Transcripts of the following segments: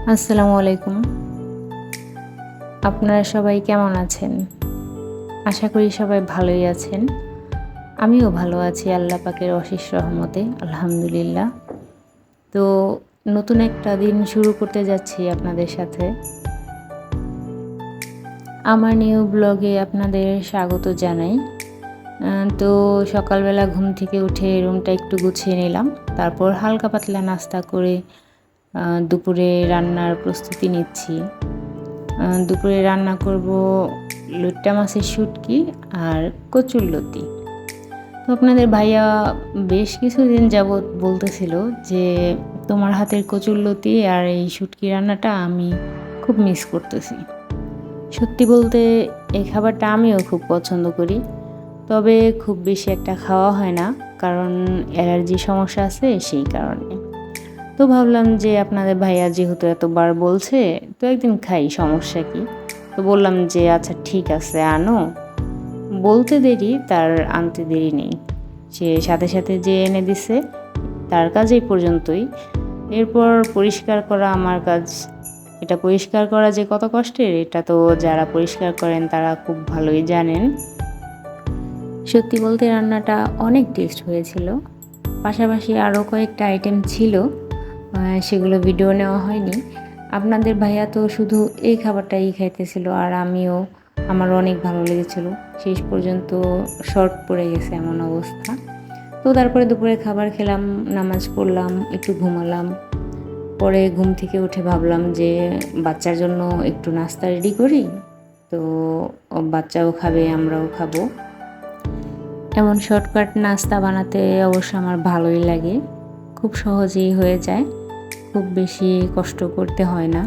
আসসালামু আলাইকুম। আপনারা সবাই কেমন আছেন? আশা করি সবাই ভালোই আছেন। আমিও ভালো আছি আল্লাহ পাকের অশেষ রহমতে আলহামদুলিল্লাহ। তো নতুন একটা দিন শুরু করতে যাচ্ছি আপনাদের সাথে। আমার নিউ ব্লগে আপনাদের স্বাগত জানাই। তো সকালবেলা ঘুম থেকে উঠে রুমটা একটু গুছিয়ে নিলাম। তারপর হালকা পাতলা নাস্তা করে দুপুরে রান্নার প্রস্তুতি নিচ্ছি। দুপুরে রান্না করব লইট্টা মাছের শুটকি আর কচুরলতি। তো আপনাদের ভাইয়া বেশ কিছুদিন যাবৎ বলতেছিল যে তোমার হাতের কচুরলতি আর এই শুটকি রান্নাটা আমি খুব মিস করতেছি। সত্যি বলতে এই খাবারটা আমিও খুব পছন্দ করি, তবে খুব বেশি একটা খাওয়া হয় না, কারণ অ্যালার্জি সমস্যা আছে সেই কারণে। তো ভাবলাম যে আপনাদের ভাইয়া যেহেতু এতবার বলছে, তো একদিন খাই, সমস্যা কি। তো বললাম যে আচ্ছা ঠিক আছে আনো। বলতে দেরি তার আনতে দেরি নেই, সে সাথে সাথে যে এনে দিছে, তার কাজ এই পর্যন্তই। এরপর পরিষ্কার করা আমার কাজ। এটা পরিষ্কার করা যে কত কষ্টের, এটা তো যারা পরিষ্কার করেন তারা খুব ভালোই জানেন। সত্যি বলতে রান্নাটা অনেক টেস্ট হয়েছিল। পাশাপাশি আরও কয়েকটা আইটেম ছিল, সেগুলো ভিডিও নেওয়া হয়নি। আপনাদের ভাইয়া তো শুধু এই খাবারটাই খাইতেছিল, আর আমারও অনেক ভালো লেগেছিল। শেষ পর্যন্ত শর্ট পড়ে গেছে এমন অবস্থা। তো তারপরে দুপুরে খাবার খেলাম, নামাজ পড়লাম, একটু ঘুমালাম। পরে ঘুম থেকে উঠে ভাবলাম যে বাচ্চার জন্য একটু নাস্তা রেডি করি। তো বাচ্চাও খাবে, আমরাও খাবো। এমন শর্টকাট নাস্তা বানাতে অবশ্য আমার ভালোই লাগে, খুব সহজেই হয়ে যায়, খুব বেশি কষ্ট করতে হয় না।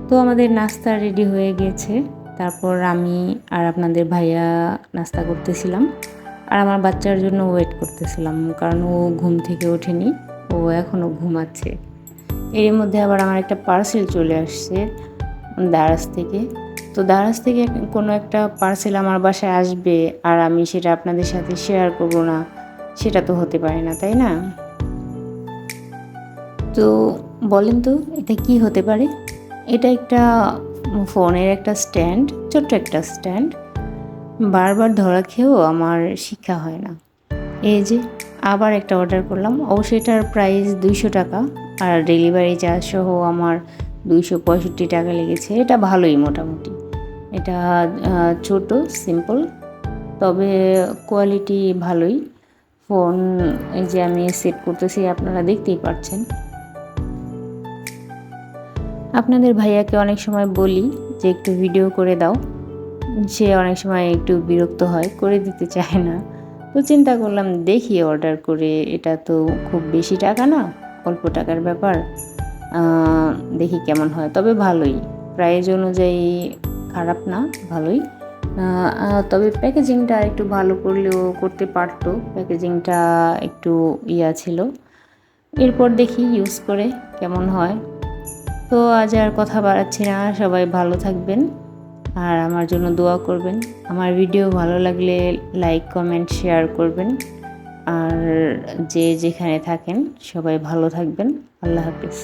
তো আমাদের নাস্তা রেডি হয়ে গিয়েছে। তারপর আমি আর আপনাদের ভাইয়া নাস্তা করতেছিলাম, আর আমার বাচ্চার জন্য ওয়েট করতেছিলাম, কারণ ও ঘুম থেকে ওঠেনি, ও এখনও ঘুমাচ্ছে। এর মধ্যে আবার আমার একটা পার্সেল চলে আসছে দারাজ থেকে। তো দারাজ থেকে কোনো একটা পার্সেল আমার বাসায় আসবে, আর আমি সেটা আপনাদের সাথে শেয়ার করব না, সেটা তো হতে পারে না, তাই না? তো বলেন তো এটা কি হতে পারে? এটা একটা ফোনের একটা স্ট্যান্ড, ছোট্ট একটা স্ট্যান্ড। বারবার ধরা খেয়েও আমার শিক্ষা হয় না। এই যে আবার একটা অর্ডার করলাম, অবশ্যই এটার প্রাইস 200 টাকা, আর ডেলিভারি চার্জ সহ আমার 265 টাকা লেগেছে। এটা ভালোই মোটামুটি। এটা ছোট, সিম্পল, তবে কোয়ালিটি ভালোই। ফোন এই যে আমি সেট করতেছি, আপনারা দেখতেই পাচ্ছেন। আপনাদের ভাইয়াকে অনেক সময় বলি যে একটু ভিডিও করে দাও, সে অনেক সময় একটু বিরক্ত হয়, করে দিতে চায় না। তো চিন্তা করলাম দেখি অর্ডার করে, এটা তো খুব বেশি টাকা না, অল্প টাকার ব্যাপার, দেখি কেমন হয়। তবে ভালোই, প্রাইস অনুযায়ী খারাপ না, ভালোই। তবে প্যাকেজিংটা একটু ভালো করলেও করতে পারতো, প্যাকেজিংটা একটু ছিল। এরপর দেখি ইউজ করে কেমন হয়। তো আজ আর কথা বাড়াচ্ছি না, সবাই ভালো থাকবেন আর আমার জন্য দোয়া করবেন। আমার ভিডিও ভালো লাগলে লাইক, কমেন্ট, শেয়ার করবেন। আর যে যেখানে থাকেন সবাই ভালো থাকবেন। আল্লাহ হাফেজ।